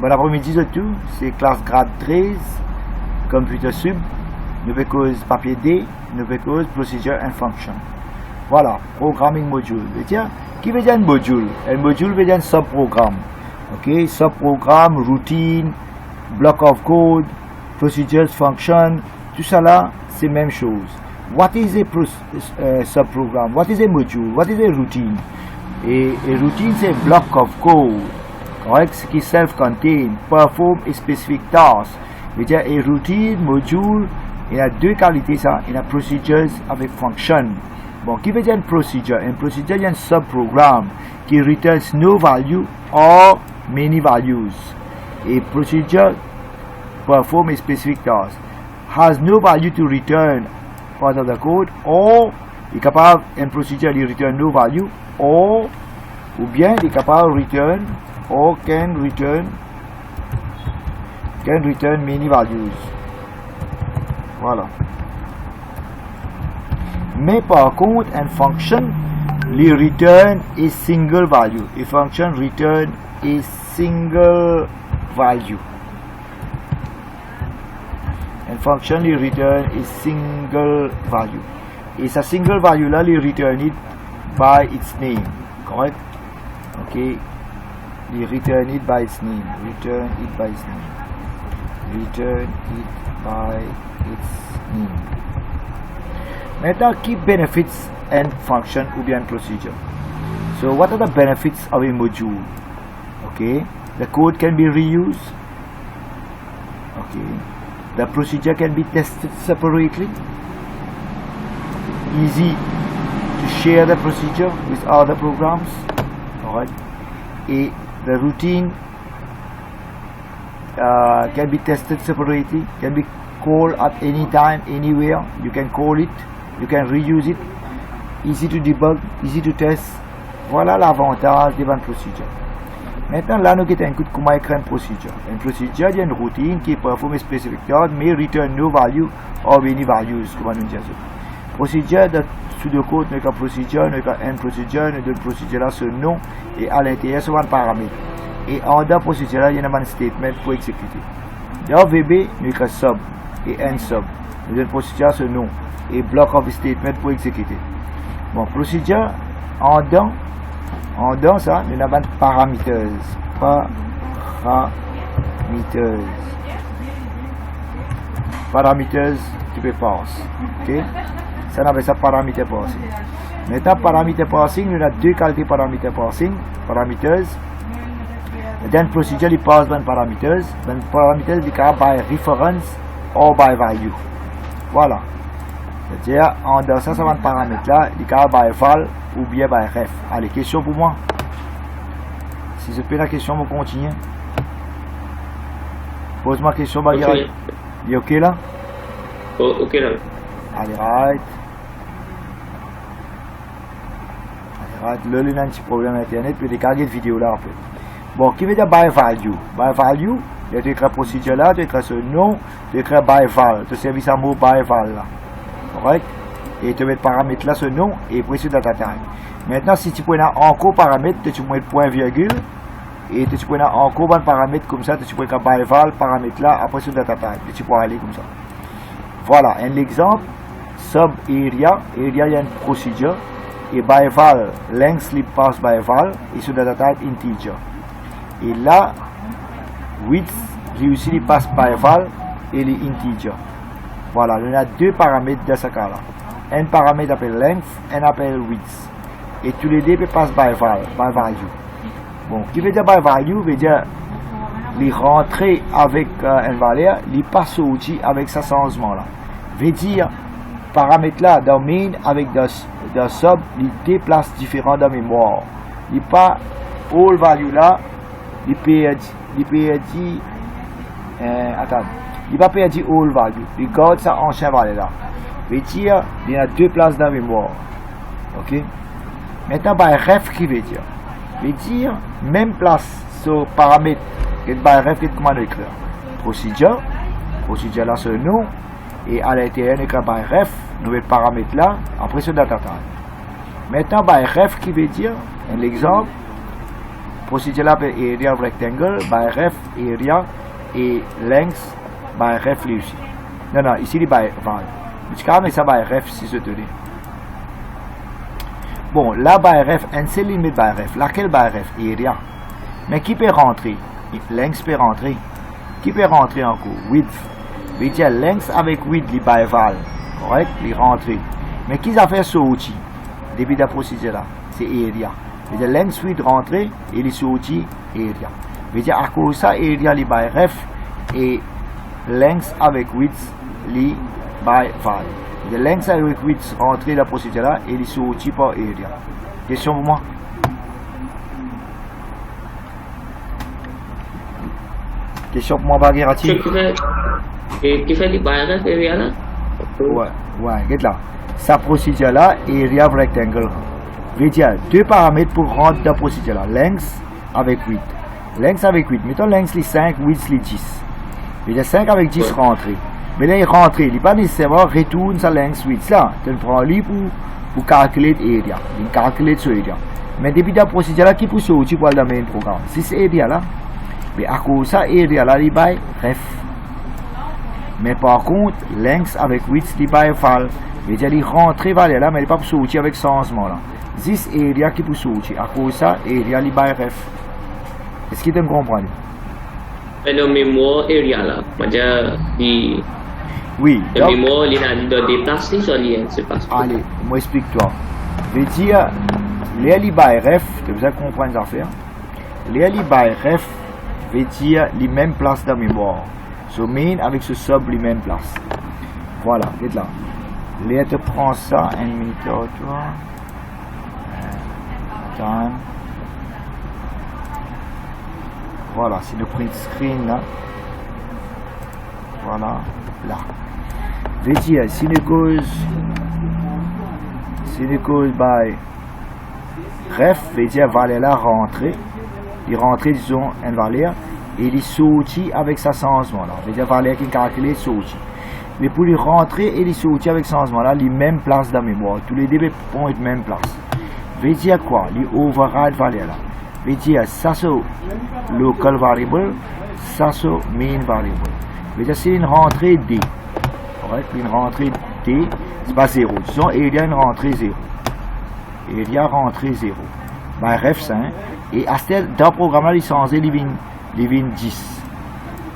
Bon après-midi de tout, c'est classe grade 13, computer sub, nouvelle cause papier D, nouvelle cause procedure and function. Voilà, programming module. Qui veut dire un module? Un module veut dire un sub-programme. Ok, sub-programme, routine, block of code, procedures, function, tout ça là, c'est la même chose. What is a sub-program? What is a module? What is a routine? Et routine, c'est block of code. Correct? Ce qui est self-contained, perform a specific task. Veut dire, a routine, module, il y a deux qualités ça. Il y a procedures avec function. Bon, qui veut dire une procedure? Une procedure, il y a un sub-programme qui returns no value or many values. Et procedure perform a specific task. Has no value to return part of the code, or il est capable, une procedure de return no value, or, ou bien il est capable de return, or can return many values. Voilà. Mais par contre, un function, les return is single value. A function return is single value. And function les return is single value. Et sa single value là, les return it by its name. Correct? Ok. Les return it by its name. Return it by its name. Return it by its name. Maintenant, key benefits and function ou bien procedure. So, what are the benefits of a module? Okay, the code can be reused. Okay, the procedure can be tested separately. Easy to share the procedure with other programs. Alright, the routine can be tested separately. Can be called at any time, anywhere. You can call it. You can reuse it. Easy to debug, easy to test. Voilà l'avantage des procedures. Maintenant, là, nous avons un coup de comment écrire une procedure. Une procedure, il y a une routine qui performe specific task, mais return no value or many values, comment nous disons. Procedure, sous le code, nous avons procedure, nous avons une procedure, nous avons procedure là, ce nom, et à l'intérieur, c'est un paramètre. Et en dehors de procedure là, il y a un statement pour exécuter. Dans VB, nous avons sub et n sub. Nous avons procedure, ce nom. Et block of statement pour exécuter. Bon, procedure, en dedans ça, nous avons parameters. Parameters, tu peux passer. Ok? Ça, on appelle ça parameter passing. Maintenant, parameter passing, nous avons deux qualités parameter passing. Parameters. Then procedure, il passe dans parameters. Dans parameters, il est by reference or by value. Voilà. C'est-à-dire, en dedans ça, ça va un paramètre là, il est by val ou bien by ref. Allez, question pour moi. Si je fais la question, on continue. Pose-moi question, Bagira. Il est ok là? Ok là. Allez, right. Là, il y a un petit problème internet, puis il y a des vidéos là après. Bon, qui veut dire by value? By value, il y a écrit procédure là, tu écris ce nom, tu écris by val. Tu servis à mot by val là. Correct? Et tu mets le paramètre là, ce nom, et précis data time. Maintenant, si tu prends encore paramètre, tu mets le point virgule, et tu prends encore un paramètre comme ça, tu prends by val, paramètre là, après sur data time. Et tu peux aller comme ça. Voilà, un exemple, sub area, il y a une procédure, et by val, length slip pass by val, et sur data type integer. Et là, width, réussi il passe by val, et les integer. Voilà, il y a deux paramètres dans ce cas-là. Un paramètre appelle length, un appelle width. Et tous les deux passent by value. Bon, qui veut dire by value, veut dire les rentrer avec une valeur, les passe au outil avec ce changement-là. Veut dire, paramètre là, dans main avec dans sub, les déplace différents dans mémoire. Il pas all value là, il peut dire, attends. Il va perdre all value. Il garde ça en chaîne valeur là. Veut dire, il y a deux places dans la mémoire. Ok? Maintenant, by ref qui veut dire? Veut dire, même place sur paramètre que by ref, comment écrire? Procedure là, ce nom, et à l'intérieur, on écrit by ref, nouvel paramètre là, après ce data type. Maintenant, by ref qui veut dire, un exemple, procédure là appelle area rectangle, by ref area et length by ref aussi. Non, non, ici il by val. Tu peux mettre ça by ref si je te dis. Bon, là by ref, un seul limite by ref. Laquelle by ref? Area. Mais qui peut rentrer? Length peut rentrer. Qui peut rentrer encore? Width. Veut dire length avec width, il by val. Correct? Il rentre. Mais qui a fait sortir? Début de la procédure là, c'est area. Veut dire length width rentrer et il sortit area. Veut dire à cause de ça, area il by ref et length avec width il by val. De length avec width rentrer la procédure là et il sortit par area. Question pour moi? Question pour moi, Bagherati? Qui fait les barres area là? Ouais, regarde là. Sa procédure là, area rectangle. Veut dire deux paramètres pour rentrer dans la procédure là. Length avec width. Length avec width. Mettons length les 5, width les 10. Veut dire 5 avec 10 rentrer. Mais là il rentre, il n'est pas nécessairement retourne sa length width là. Tu le prends lui pour calculer area. Il calcule sur area. Mais depuis la procédure là, qui peut sortir pour le main programme? Si c'est area là, mais à cause de ça, area là, il by ref. Mais par contre, length avec width, il by val. Veut dire il rentre vers là, mais il n'est pas pour sortir avec ce changement là. C'est area qui peut sortir. À cause de ça, area il by ref. Est-ce que tu me comprends? Mais le mémoire area là, c'est-à-dire oui. Le mémoire il a des places sur l'IA, c'est pas ça. Allez, moi explique-toi. Veut dire les li by ref, tu besoin de comprendre les affaires. Les li by ref veut dire les mêmes places dans la mémoire. So main avec ce sub les mêmes places. Voilà, regarde là. Les te prend ça, un minute toi. Time. Voilà, c'est le print screen là. Voilà, là. Veut dire si une cause by ref, veut dire valeur là rentrer. Il rentre disons un valeur et il sortit avec sa changement là. Veut dire valeur qui calculé sortit. Mais pour lui rentrer et il sortir avec ce changement là, les mêmes places dans la mémoire. Tous les deux vont être même place. Veut dire quoi? Les override valeur là. Veut dire ça c'est local variable, ça c'est main variable. Veut dire c'est une rentrée D. Correct? Une rentrée D, c'est pas 0. Disons il y a une rentrée 0. Il y a rentrée 0. Ben ref 5. Et à ce dans le programme là, il change les 10.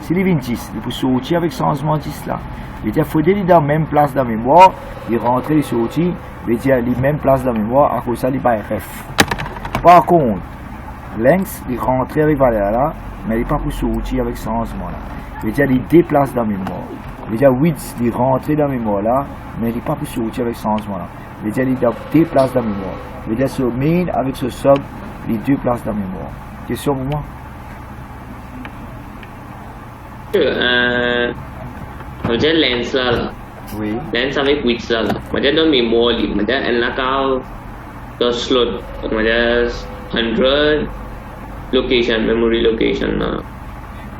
Si les 10, il faut sortir avec changement 10 là. Il faut dire dans la même place dans la mémoire, il rentre et sortir, il dire les mêmes places dans la mémoire, à cause de ça, il va ref. Par contre, length, il rentre avec valeur là, mais il n'est pas pour sortir avec changement là. Il dire il déplace dans la mémoire. Il dire width, il rentre dans la mémoire là, mais il n'est pas pour sortir avec changement là. Il dire il déplace dans la mémoire. Il dire ce main avec ce sub, les deux places dans la mémoire. Question pour moi? On dirait lens là. Oui. Lens avec width là. On dirait dans mémoire, on dirait un lacao the slot. On dirait 100 location, memory location là.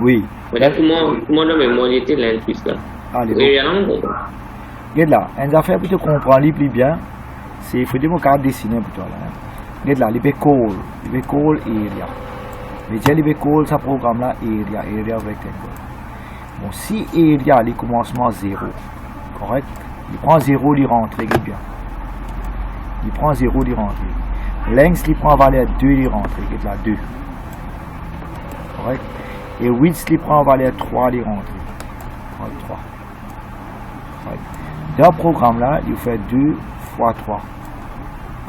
Oui. On dirait comment dans mémoire était lens width là. Allez. Bon. Regarde là, une affaire pour te comprendre plus bien, c'est il faut dire mon carte dessiner pour toi là. Regarde là, il peut call area. Mais j'ai il call ça programme là area rectangle. Bon, si area les commencement 0, correct? Il prend 0, il rentre, regarde bien. Il prend 0, il rentre. Length, il prend valeur 2, il rentre, regarde là 2. Correct? Et width, il prend valeur 3, il rentre. 3. Correct. Dans le programme là, il fait 2 fois 3.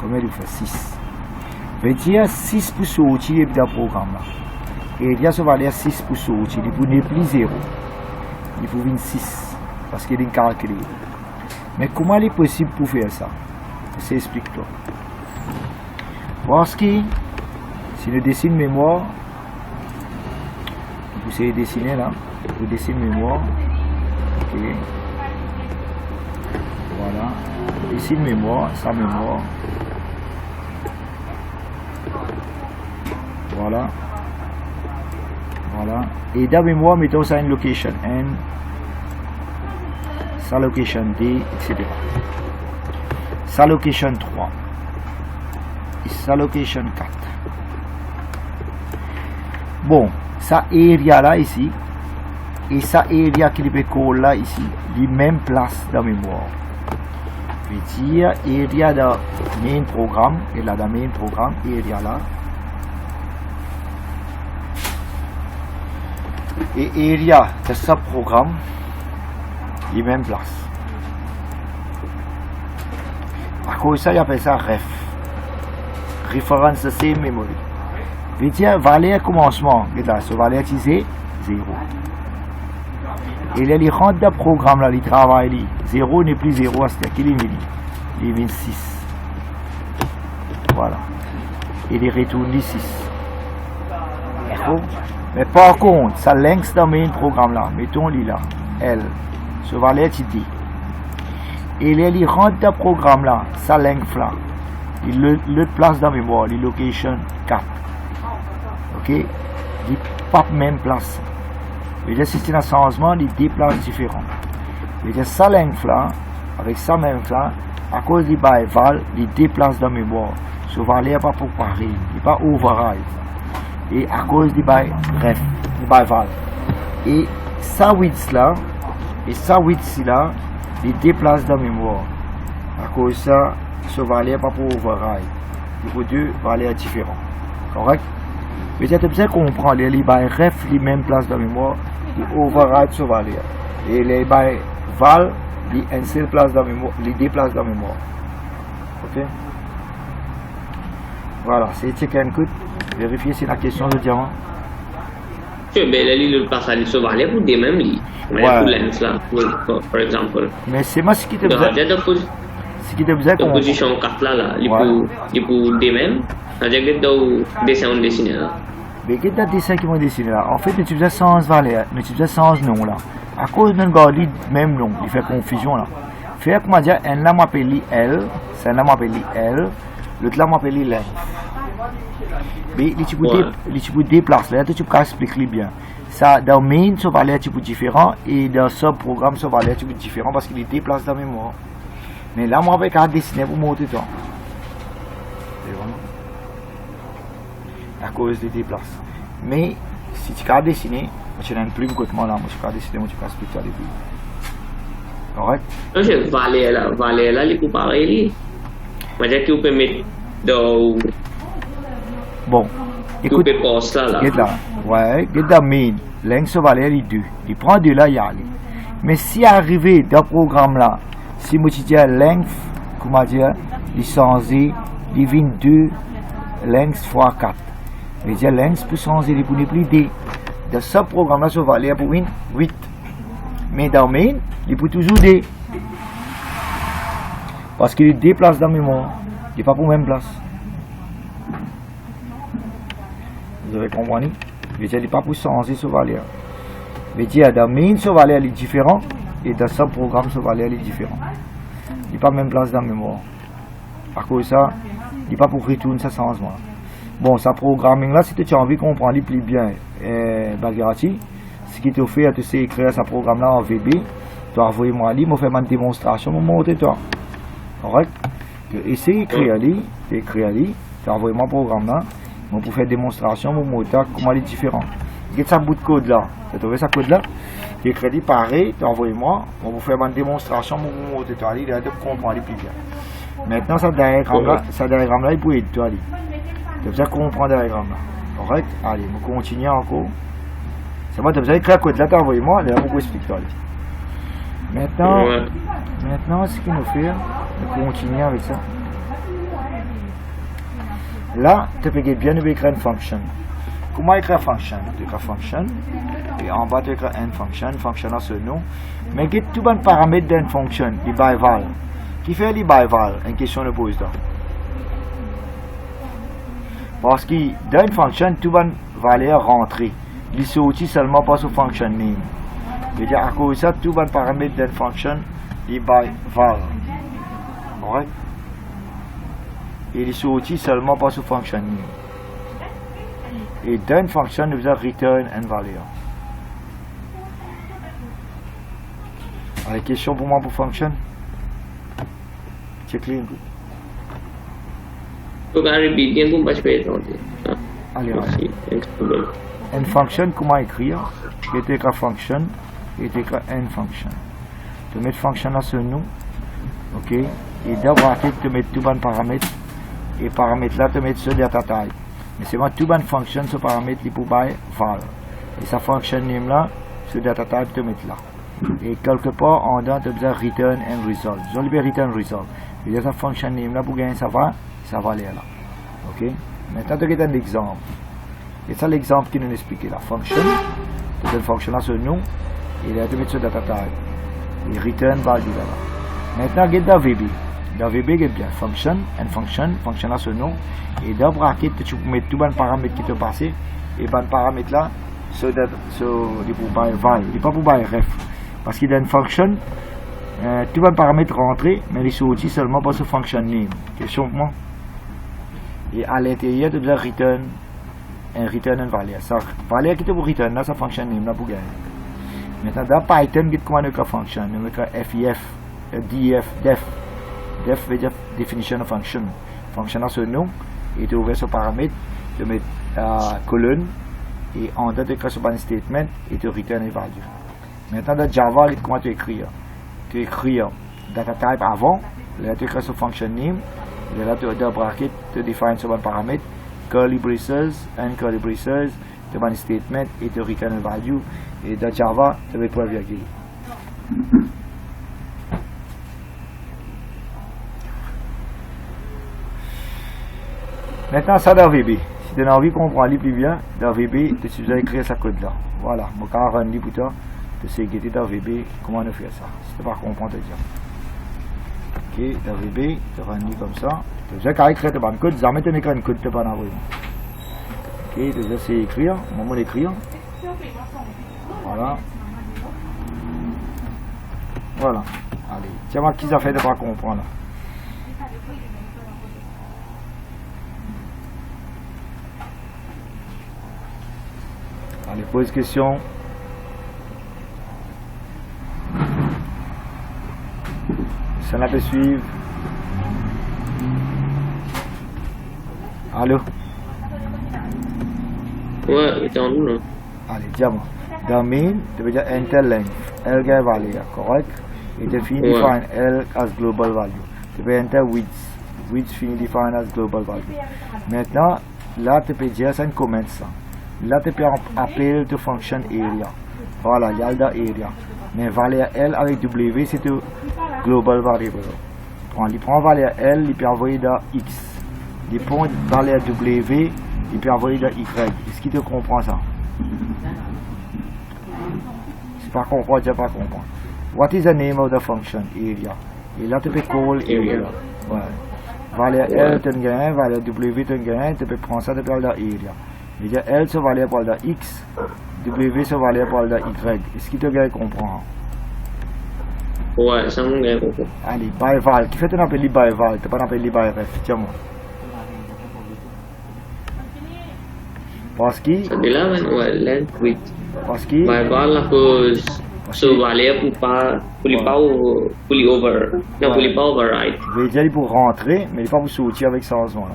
Combien il fait 6? Veut dire 6 pour sortir dans le programme là. Et il y a ce valeur 6 pour sortir, il n'est plus 0. Il faut 26 parce qu'il est calculé. Mais comment il est possible pour faire ça? Je explique-toi. Parce que si nous dessinons mémoire, vous essayez de dessiner là, vous dessinez mémoire. Ok. Voilà. Dessine mémoire, sa mémoire. Voilà. Voilà. Et dans mémoire, mettons ça une location N, sa location D, etc. Sa location 3. Et sa location 4. Bon, ça area là ici, et ça area qui est call là ici, les mêmes places dans la mémoire. Je veux dire, area dans main programme, et là dans main programme, area là. Et area de ce programme, les mêmes places. À cause de ça, il appelle ça ref. Reference the same memory. Je veux dire, valeur commencement, là, ce valeur utilisée, 0. Et là, il rentre dans le programme, là, il travaille, 0 n'est plus 0, c'est-à-dire qu'il est 26. Voilà. Et il retourne les 6. D'accord? Mais par contre, ça lance dans le programme là, mettons-le là, L, ce valeur utilisée. Et là, il rentre dans le programme là, ça lance là. Il le place dans la mémoire, les location 4. Ok? Il pas même place. Et si c'est un changement, il déplace différent. Et ça length là, avec ça même là, à cause du byval, il déplace dans la mémoire. Ce valeur pas pour pareil, il n'est pas override. Et à cause du byval. Et ça width là, et ça width là, il déplace dans la mémoire. À cause de ça, ce valeur pas pour override. Il faut deux valeurs différentes. Correct? Mais tu as besoin de comprendre, les ref, les mêmes places dans la mémoire, ils override ce valeur. Et les val, ils une seule place dans la mémoire, les deux places dans la mémoire. Ok? Voilà, c'est check and cut. Vérifier si la question de diamant. Tu veux bien le passer à ce valeur pour des mêmes lits. Pour lens là, par exemple. Mais c'est moi ce qui te besoin. Ce qui te besoin de position 4 là, il pour des mêmes. C'est-à-dire que dessin on dessine là. Mais qu'est-ce que dessin qui m'ont dessiné là? En fait, tu faisais sans valeur, mais tu faisais sans nom là. À cause d'un gars, même nom, il fait confusion là. Fait que moi dire, un là m'appelle L, c'est un là m'appelle L, l'autre là m'appelle L. Mais tu peux déplacer là, tu peux expliquer bien. Ça, dans main, ça valeur un petit peu différent et dans ce programme, ça valeur un petit peu différent parce qu'il déplace dans la mémoire. Mais là, moi, avec un dessiner pour monter toi. À cause des déplaces. Mais si tu as dessiné, tu as une plume côté moi là, moi tu as dessiné, moi tu peux expliquer les plumes. Correct? Non, je valais là, les coups pareils. Moi j'ai que vous pouvez mettre dans. Bon, écoute. Tu peux passer là. Get là, ouais, get là, main, length valeur les deux. Il prend de là, il y a. Mais si arrivé dans le programme là, si moi tu dis length, comment dire, il changer, il vient 2 length fois 4. Mais dire length peut changer les points plus D. Dans ce programme là, ça va aller pour 8. Mais dans main, il peut toujours D. Parce qu'il déplace dans la mémoire. Il n'est pas pour la même place. Vous avez compris? Je veux dire, il n'est pas pour changer ce valeur. Je veux dire, dans main, ce valeur est différent. Et dans ce programme, ce valeur est différent. Il n'est pas la même place dans la mémoire. À cause de ça, il n'est pas pour retourner ce changement. Bon, ça programming là, si tu as envie de comprendre plus bien, Bagherati, ce qui te fait, tu sais écrire ce programme là en VB, tu as envoyé moi lui, moi faire ma démonstration, moi montrer toi. Correct? Tu essaies d'écrire lui, tu as envoyé mon programme là, moi pour faire démonstration, moi montrer comment il est différent. Regarde ça bout de code là, tu as trouvé ça code là, tu écris pareil, tu as envoyé moi pour faire ma démonstration, moi montrer toi, il a de comprendre plus bien. Maintenant, ça diagramme là, il peut être toi. Tu as besoin de comprendre le diagramme là. Correct? Allez, on continue encore. C'est moi, tu as besoin d'écrire le code là, tu as envoyé moi, là, on explique toi. Maintenant, ce qu'il nous fait, on continue avec ça. Là, tu peux bien écrire une fonction. Comment écrire function? Tu écris function, et en bas tu écris une function là c'est nom. Mais il y a tout un paramètre d'une fonction, les byval. Qui fait les byval? Une question de pose là. Parce que dans une fonction, tout va valeur rentrée. Il sortit seulement pas sur function name. C'est-à-dire à cause de ça, tout va paramètre d'une fonction, il byval. Correct? Il sortit seulement pas sur function name. Et dans une fonction, nous allons return une valeur. Alors, question pour moi pour function? Check les. Tu peux répéter pour pas se perdre. Allez, N function, comment écrire? Il est écrit function, il est écrit N function. Tu mets function là sur nous, ok? Et dans bracket, tu mets tout bon paramètre, et paramètre là, tu mets sur data type. Mais c'est moi tout bon function, ce paramètre, il pour val. Et sa function name là, sur data type, tu mets là. Et quelque part, en dedans, tu as besoin return and result. Je vais return result. Et là, sa function name là, pour gagner ça va aller là. Ok? Maintenant, tu as un exemple. Et ça, l'exemple qui nous explique la function. Tu as une fonction là sur nous, et là, tu mets sur data type. Et return value là. Maintenant, tu as VB. Dans VB, tu as bien function, and function là sur nous. Et dans bracket, tu peux mettre tous les paramètres qui te passent. Et les paramètres là, sur les pour val. Il n'est pas pour ref. Parce qu'il y a une fonction, tous les paramètres rentrés, mais ils sont aussi seulement pour ce function name. Question pour moi? Et à l'intérieur, tu dois return and value. Ça, value qui te pour return, là, ça function name, là, pour gagner. Maintenant, dans Python, comment on function? On a FIF, def. Def veut dire definition of function. Function là, c'est nom, et tu ouvres ce paramètre, tu mets colonne, et en dedans, tu écris ce statement, et tu return and value. Maintenant, dans Java, comment tu écris? Tu écris data type avant, là, tu écris ce function name, et là, tu as deux brackets, tu définis ce paramètre, curly braces, and curly braces, tu as un statement, et tu return and value, et dans Java, tu mets point virgule. Maintenant, ça dans VB. Si tu as envie de comprendre plus bien, dans VB, tu dois écrire ce code-là. Voilà, je vais rendre pour toi. Tu sais guetter dans VB, comment on fait ça. Si tu ne comprends pas, tu dis. Ok, dans VB, tu rends comme ça. Tu dois écrire le bon code, jamais tu n'écris un code, tu ne peux pas envoyer. Ok, tu dois essayer d'écrire, moment d'écrire. Voilà. Voilà. Allez, tiens-moi qui ça fait de ne pas comprendre. Allez, pose question. Ça n'a pas suivre. Allô? Ouais, t'es en nous là. Allez, dis-moi. Dans main, tu veux dire enter length. L égale value, correct? Et tu finis define L as global value. Tu peux enter width. Width finit define as global value. Maintenant, là, tu peux dire ça une comment ça. Là, tu peux appeler de function area. Voilà, il y a le area. Mais valeur L avec W, c'est le global variable. On prend valeur L, il peut envoyer dans X. Il prend valeur W, il peut envoyer dans Y. Est-ce qu'il te comprend ça? Si pas comprendre, tu n'as pas comprendre. What is the name of the function? Area. Et là, tu peux call area. Ouais. Valeur L, tu as gagné, valeur W, tu as gagné, tu peux prendre ça, tu peux aller dans area. Il y a L se valait pour le X, W se valait pour le Y. Est-ce qu'il te gagne comprendre? Ouais, ça me gagne comprendre. Allez, by val. Qui fait un appel by val? Tu pas appelé by ref. Tiens-moi. Parce que. Ça dit là, ouais, length width. Parce que. By val la cause. So valait pour pas over. Non, pour pas override. Je vais dire pour rentrer, mais il n'est pas pour sortir avec ça en ce moment-là.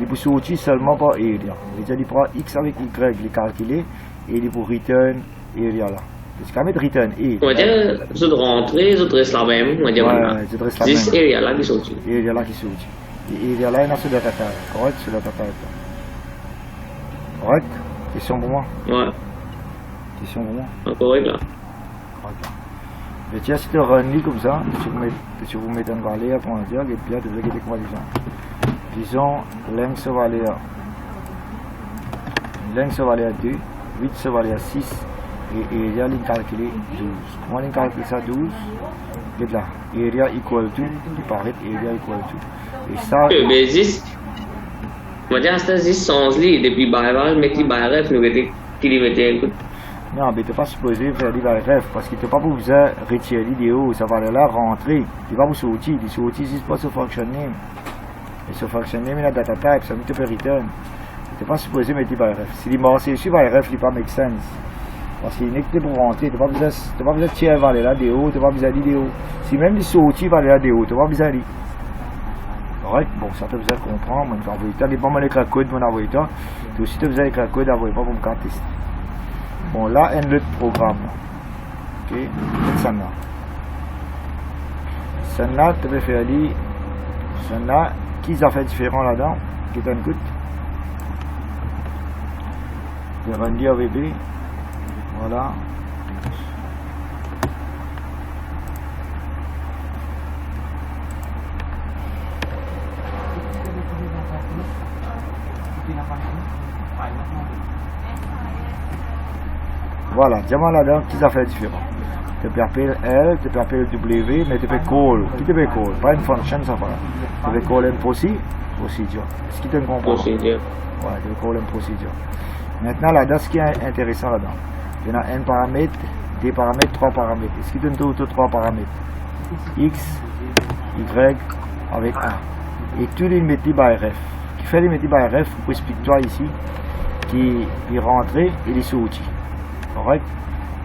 Il peut sortir seulement par area. Il prend X avec Y, il est calculé, et il est pour return area là. C'est quand même return A. On va dire, je dois rentrer, je reste la même. On va dire, c'est juste area là qui sortit. Area là qui sortit. Et area là, il y a sur le data. Correct, sur le data. Correct? Question pour moi? Ouais. Question pour moi? Correct là. Correct. Mais tiens, si tu rends comme ça, tu vous mets une valeur pour dire, et puis là, tu veux guetter comment disons, length se valait à 2, 8 se valait à 6, et area, il calculé 12. Comment il calcule ça 12? Regarde là, area equal to, il paraît area equal to. Et ça. Mais juste, on va dire, c'est juste sans lit, depuis Baïval, mais qui Baïref, nous mettons, qui lui mettait un coup. Non, mais tu n'es pas supposé faire des Baïref, parce qu'il ne peut pas vous retirer l'idéo, ça va là rentrer, il va vous sortir, il sortit juste pas ce fonctionner. Et ce fonctionner, il a data type, ça ne te peut return. Tu n'es pas supposé mettre des Baïref. Si il marche dessus, Baïref, il ne pas make sense. Parce qu'il n'est que pour rentrer, tu n'as pas besoin de tirer vers là des hauts, tu n'as pas besoin d'idée haut. Si même il sortit vers là des hauts, tu n'as pas besoin d'idée. Correct? Bon, ça tu as besoin de comprendre, mais tu as besoin de code, mon envoyer toi. Tu aussi tu as besoin de code, envoyer pas pour me tester. Bon, là, un autre programme. Ok, c'est ça. Celle-là, tu peux faire lire. Celle-là, qui a fait différent là-dedans? Qui t'en coûte? Je vais rendu AVB. Voilà. Voilà, diamant là-dedans, qui a fait différent? Tu peux appeler L, tu peux appeler W, mais tu peux call. Qui te peut call? Pas une fonction, ça va. Tu peux call une procedure. Est-ce qu'il te comprend? Procedure. Ouais, tu peux call une procedure. Maintenant, là-dedans, ce qui est intéressant là-dedans, il y en a un paramètre, des paramètres, trois paramètres. Est-ce qu'il te trouve trois paramètres? X, Y, avec 1. Et tous les métiers by ref. Qui fait les métiers by ref, pour expliquer toi ici, qui est rentré et il est sorti. Correct?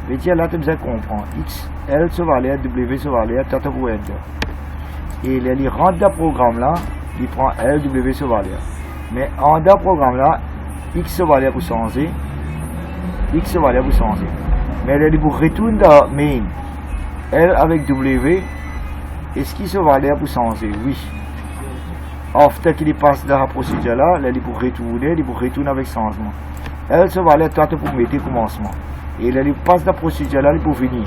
Je veux dire, là, tu as besoin de comprendre. X, L se valait, W se valait, tu as pour Enter. Et il rentre dans le programme là, il prend L, W se valait. Mais en dans le programme là, X se valait pour changer. X se valait pour changer. Mais il pour retourner dans main. L avec W, est-ce qu'il se valait pour changer? Oui. After qu'il passe dans la procédure là, il pour retourner, il pour retourner avec changement. L se valait, toi, pour mettre commencement. Et là, il passe la procédure là pour finir.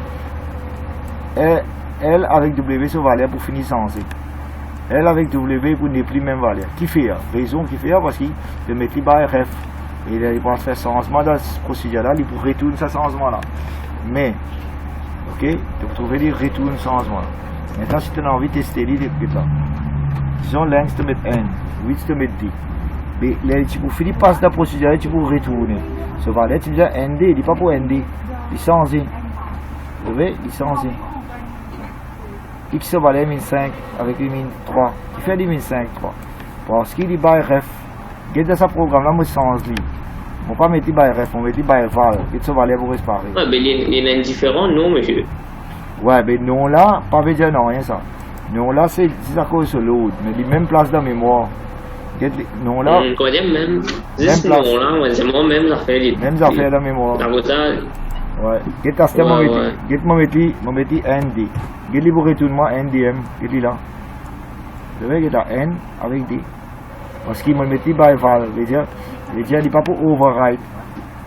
Et L avec W se valait pour finir changer. L avec W pour ne plus même valeur. Qui fait? Raison qui fait parce qu'il le met les barres RF. Et là, il va faire changement dans cette procédure là, il pour retourner ce changement là. Mais, ok, tu peux trouver les retournes changement là. Maintenant, si tu as envie de tester les là, disons length tu mets N, width tu mets D. Mais là, tu peux finir passer la procédure là, tu peux retourner. Ce valeur, tu dis ND, il n'est pas pour ND, il est changé. Vous voyez, il est changé. X valait 1005 avec 1003. Il fait 1005, 3. Parce qu'il est by ref. Dans ce programme-là, je change lui. On ne va pas mettre by ref, on va mettre by val. Qu'est-ce que ça valait pour réparer? Ouais, mais il y a un différent, non, monsieur? Ouais, mais non là, pas veut dire non, rien ça. Non là, c'est à cause de l'autre, mais les mêmes places de mémoire. Non là. Quand même, juste non là, c'est moi même affaire. Mêmes affaires de mémoire. Ouais. Get à ce moment, get mon métier ND. Get les pour retournement NDM, get là. Le mec est à N avec D. Parce qu'il m'a mis by val, veut dire, il n'est pas pour override.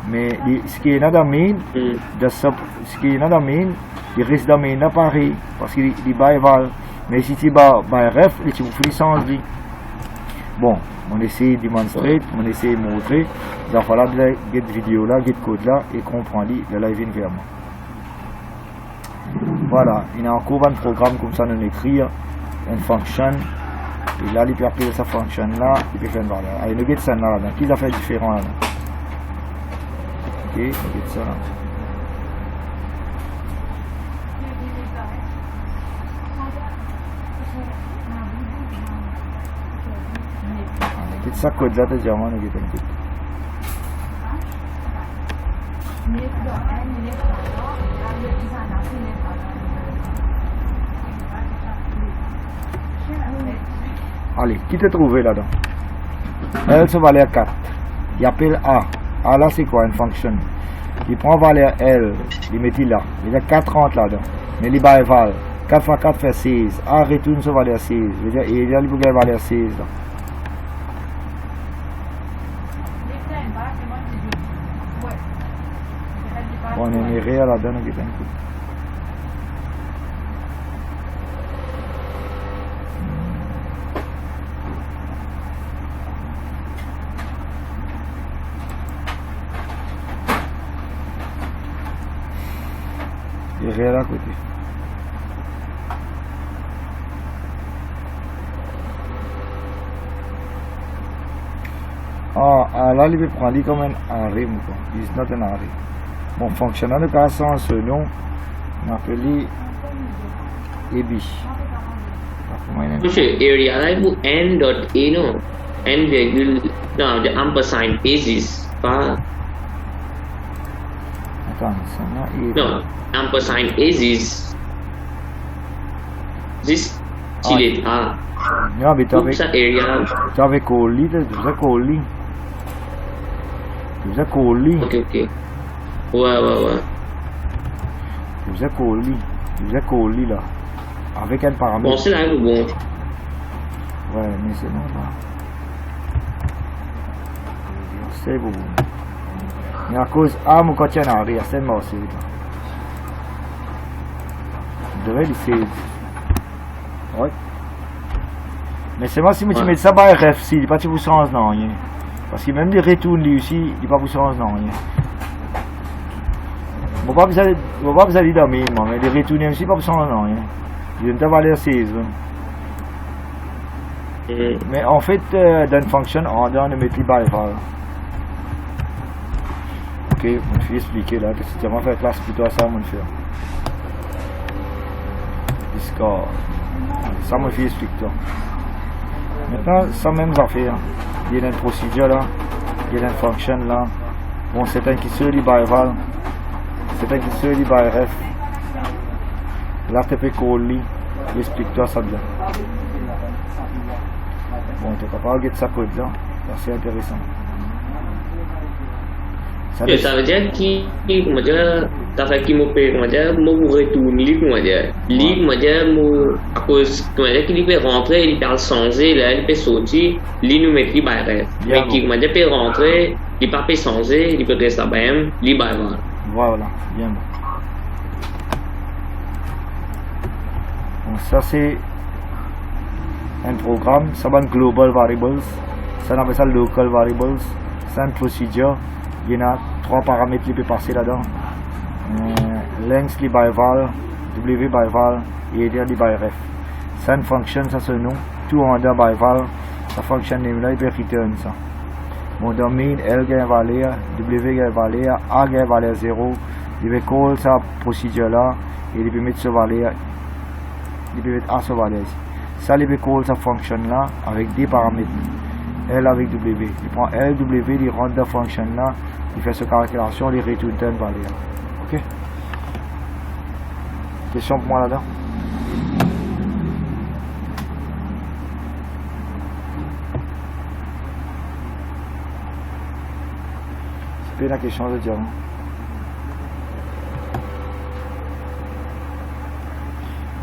Mais ce qui est dans la main, ce qui est dans la main, il reste dans la main là pareil. Parce qu'il est by val. Mais si tu es by ref, tu peux faire changer. Bon, on essaie de démontrer, on essaie de montrer. Il va falloir get vidéo là, get code là et comprendre le live in moi. Voilà, il y a encore un programme comme ça, on écrit une fonction. Et là, il peut appeler cette fonction là, il peut faire une valeur. Allez, le get ça là, qui l'a fait différent là? Ok, le get ça là. Ça code là, tu as déjà mal, allez, qui t'a trouvé là-dedans? L se valait 4. Il appelle A. A là, c'est quoi? Une fonction. Il prend valeur L, il met là. Il y a 4 rentres là-dedans. Mais il va évaluer. 4 x 4 fait 16. A retourne se valeur 16. Il y a une valeur 16 là. On est réel là-dedans, qui est un coup. Il est réel à côté. Ah, là, il peut prendre comme un arrêt, it's not an arrêt. Bon, fonctionnant de cas sans ce nom, on appelle EBI. Monsieur, area là pour n dot a non, n virgule non, the ampersand basis pas. Attends, ça n'a non, ampersand basis. This chile a. Non, mais tu avais collé, Ok. Ouais. Il faisait call là. Avec un paramètre. Bon, c'est là que bon. Ouais, mais c'est non là. C'est bon. Mais à cause mon côté en arrière, c'est mort, c'est là. Je devrais le save. Ouais. Mais c'est moi si tu mets ça par RF, il n'est pas pour sens non rien. Parce que même les retours lui aussi, il n'est pas pour sens non rien. Je ne vais pas vous aller dormir, mais les retours aussi, pas pour sens non rien. Il y a une valeur 16. Mais en fait, dans une fonction, on doit mettre les by file. Ok, je vais expliquer là, que si tu vas faire classe plutôt à ça, on va faire. Discord. Ça, je vais expliquer. Maintenant, ça même affaire. Il y a une procédure là, il y a une fonction là. Bon, c'est un qui se lit by val, c'est un qui se lit by ref. Là, tu peux coller, explique-toi ça bien. Bon, tu es capable de mettre ça code là, c'est intéressant. Ça veut dire qu'il t'as fait qu'il m'a fait, moi retourne à cause qu'il peut rentrer, il peut changer là, il peut sortir, il nous met les barres. Mais qu'il peut rentrer, il peut changer, il peut rester même, il barre. Voilà, bien bon. Donc ça c'est un programme, ça va être global variables, ça on appelle ça local variables, c'est une procédure. Il y en a 3 paramètres qui peuvent passer là-dedans. Length by val, W by val et area by ref. Ça une fonction, ça c'est le nom. Tout en bas by val, ça fonctionne là, il peut return ça. Mon domaine, L gagne valeur, W gagne valeur, A gagne valeur 0. Il peut call sa procédure là et il peut mettre ce valeur, il peut mettre A ce valeur ici. Ça, il peut call sa fonction là avec des paramètres. L avec W. Il prend L, W, il rentre dans la fonction là, il fait sa calculation, il retourne une valeur. Ok? Question pour moi là-dedans? C'est pas la question de dire.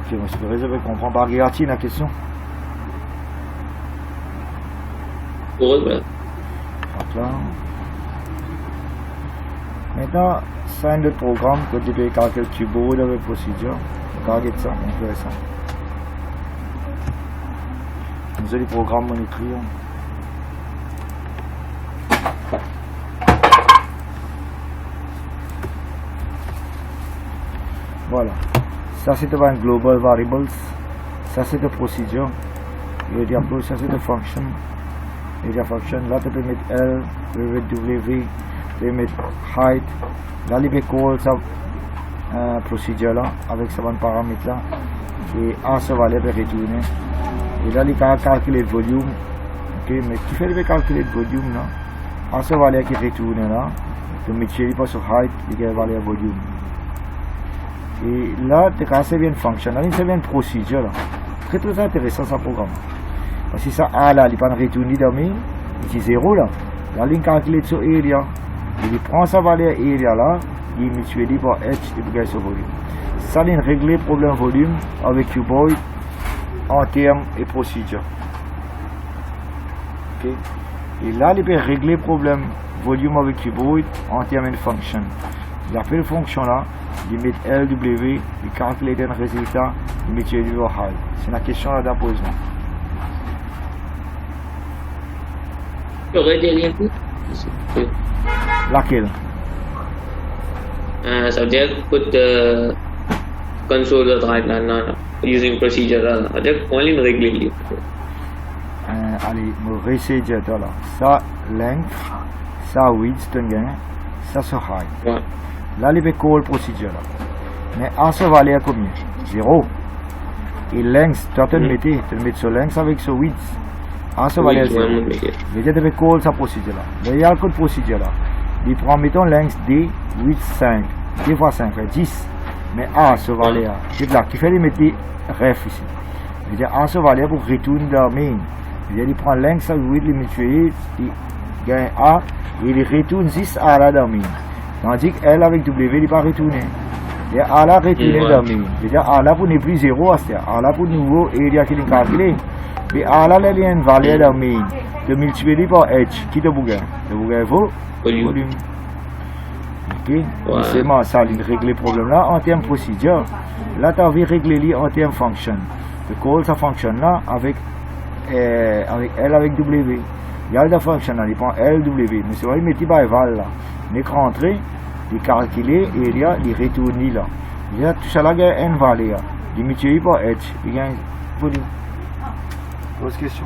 Ok, moi je peux réserver qu'on prend par Guerati la question. Ouais. Là. Maintenant, c'est un autre programme que tu peux calculer le keyboard avec procédure. Regardez ça, intéressant. Nous avons des programmes en écrire. Voilà. Ça c'est un global variables. Ça c'est une procédure. Le diablo, ça c'est une fonction. Et la fonction là tu peux mettre L, tu peux mettre W, tu peux mettre height. Là il peut call sa procédure là avec ce paramètre là. Et A se valeur peut retourner. Et là il peut calculer le volume. Ok, mais tu fais le calculer le volume là. A se valeur qui retourne là. Tu mets chéri pas sur height, il y a valeur volume. Et là tu as bien une fonction, là c'est bien une procédure là. Très intéressant ce programme. Parce que ça A là, il pas retourner domaine, il est 0 là. Là il calcule sur area. Il prend sa valeur area là, il multiplie par H et il gagne ce volume. Ça il règle le problème volume avec cuboid en termes et procédure. Okay. Et là il peut régler le problème volume avec cuboid en termes de fonction. Il appelle fonction là, il met LW, il calcule un résultat, il multiplie par height. C'est la question là d'apposement. Tu aurais dit rien plus? Laquelle? Ça veut dire put console right now using procedure. Ça veut dire only in régler. Allez, me réessayer là. Ça length, ça width, ça c'est height. Ouais. Là, il peut call procedure là. Mais A se valeur combien? 0. Et length, tu te mets sur length avec ce width. A se valeur 0. Mais tu peux call sa procédure là. Mais il y a le code procédure là. Il prend, mettons, length D, width 5. D fois 5 fait 10. Mais A se valeur, c'est là, qui fait les mettre ref ici. Il y a A se valeur pour retourner dans main. Il prend length, ça width, il multiplie, il gagne A, et il retourne 6 A là dans main. Tandis que L avec W, il n'est pas retourné. Et A là retourné dans main. C'est-à-dire A là pour ne plus 0, c'est-à-dire A là pour nouveau area qui est calculé. Et A là, il y a une valeur dans main. De multiplier par H. Qui te bouge? Le bouge vaut volume. Ok. Ouais. C'est moi, ça, il règle le problème là en termes procédure. Là, tu as envie de régler en termes function. Le call, ça fonctionne là avec L avec W. Il y a la fonction là, il prend LW. Mais c'est vrai, il met par val là. Il est rentré, il calculé et il y a, il retourne là. Il y a tout ça là, il y a une valeur. Il multiplie par H. Il y a un volume. Pose question.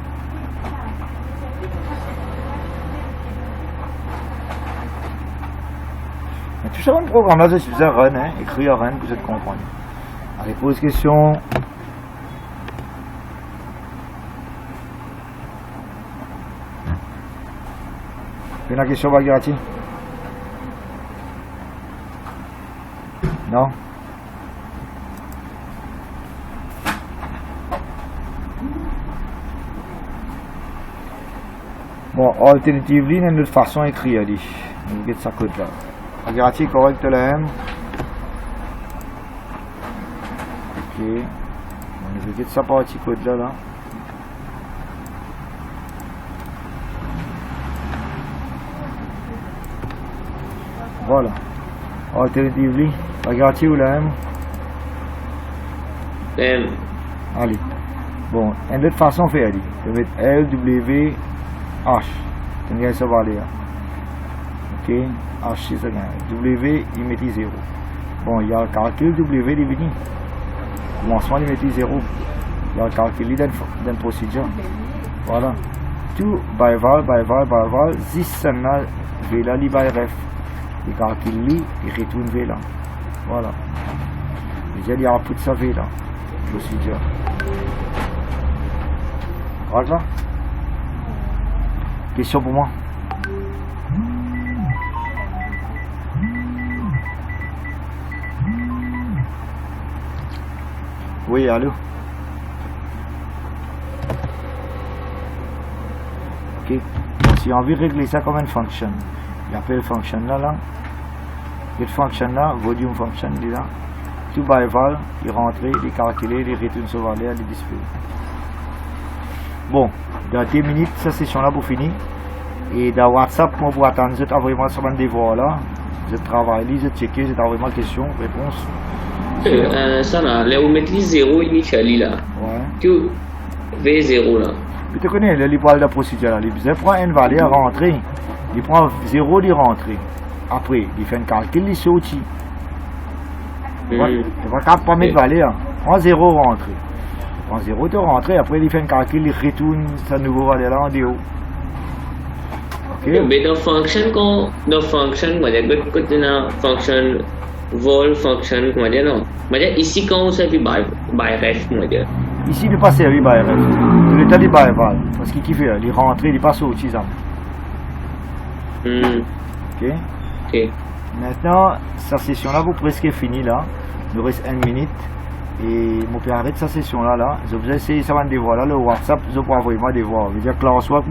Mais tout ça, le programme là, c'est faisais run, hein, écrire run pour vous comprendre. Allez, pose question. Fais la question, Bagirati. Non? Bon, alternatively, il y a une autre façon d'écrire. On va ça code là. Bagirati, correct là. Ok. On va ça par petit code là. Voilà. Alternatively, Bagirati ou la M? M. Allez. Bon, une autre façon de faire. Je vais mettre L, W, H. Tu as ça valé. Ok. H, c'est ça. W, il met 0. Bon, il y a le calcul W, il est venu. Commencement, il met 0. Il y a le calcul dans la procédure. Voilà. Tout, by val, 10 semaines, V là, by ref. Il calcule, il retourne V là. Voilà. Déjà, il y a un peu de ça V là. Procédure. Voilà. Question pour moi? Oui, allô? Ok. Si on veut régler ça comme une fonction, il appelle function là. Cette fonction là, volume function, il est là. Tout by val, il rentre, il calcule, il retourne sur valeur, il display. Bon, dans 10 minutes, cette session là pour finir. Et dans WhatsApp, moi vous attendre, vous avez vraiment sur un devoir là. Vous travaillez, vous checkez, vous avez vraiment question, réponse. Ça là, là où mettre les 0 initially là. Ouais. Tu V0 là. Tu connais, là, il parle de la procédure là. Il prend une valeur rentrée. Il prend 0, il rentre. Après, il fait un calcul, il saute. Tu ne vas pas mettre valeur. Prend 0 rentre. Prend 0, tu rentres. Après, il fait un calcul, il retourne sa nouvelle valeur là en déo. Ok? Mais dans function, moi j'ai une function vol function, moi j'ai non. Moi j'ai ici quand on s'appuie by ref, moi j'ai. Ici, il n'est pas servi by ref. Il est allé by val. Parce qu'il fait, il rentre, il passe au tisam. Ok? Ok. Maintenant, cette session-là, vous presque finie là. Il nous reste 1 minute. Et je peux arrêter cette session-là. Je vais essayer ça va devoir là. Le WhatsApp, je peux envoyer moi des devoirs. Je veux dire, classwork.